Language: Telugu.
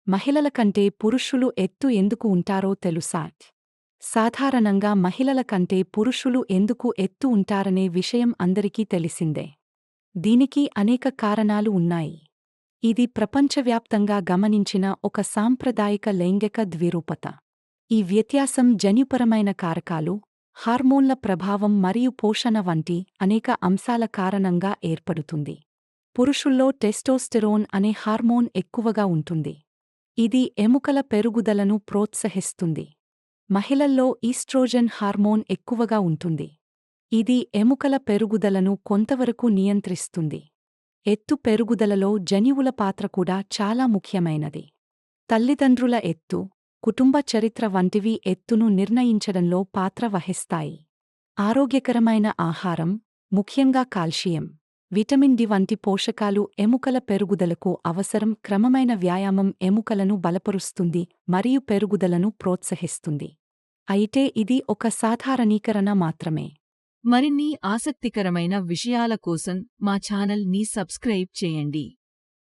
మహిళల కంటే పురుషులు ఎత్తు ఎందుకు ఉంటారో తెలుసా? సాధారణంగా మహిళల కంటే పురుషులు ఎందుకు ఎత్తు ఉంటారనే విషయం అందరికీ తెలిసిందే. దీనికి అనేక కారణాలు ఉన్నాయి. ఇది ప్రపంచవ్యాప్తంగా గమనించిన ఒక సాంప్రదాయిక లైంగిక ద్విరూపత. ఈ వ్యత్యాసం జన్యుపరమైన కారకాలు, హార్మోన్ల ప్రభావం మరియు పోషణ వంటి అనేక అంశాల కారణంగా ఏర్పడుతుంది. పురుషుల్లో టెస్టోస్టెరోన్ అనే హార్మోన్ ఎక్కువగా ఉంటుంది. ఇది ఎముకల పెరుగుదలను ప్రోత్సహిస్తుంది. మహిళల్లో ఈస్ట్రోజెన్ హార్మోన్ ఎక్కువగా ఉంటుంది. ఇది ఎముకల పెరుగుదలను కొంతవరకు నియంత్రిస్తుంది. ఎత్తు పెరుగుదలలో జన్యువుల పాత్ర కూడా చాలా ముఖ్యమైనది. తల్లిదండ్రుల ఎత్తు, కుటుంబ చరిత్ర వంటివి ఎత్తును నిర్ణయించడంలో పాత్ర వహిస్తాయి. ఆరోగ్యకరమైన ఆహారం, ముఖ్యంగా కాల్షియం, విటమిన్ డి వంటి పోషకాలు ఎముకల పెరుగుదలకు అవసరం. క్రమమైన వ్యాయామం ఎముకలను బలపరుస్తుంది మరియు పెరుగుదలను ప్రోత్సహిస్తుంది. అయితే ఇది ఒక సాధారణీకరణ మాత్రమే. మరిన్ని ఆసక్తికరమైన విషయాల కోసం మా ఛానల్ ని సబ్స్క్రైబ్ చేయండి.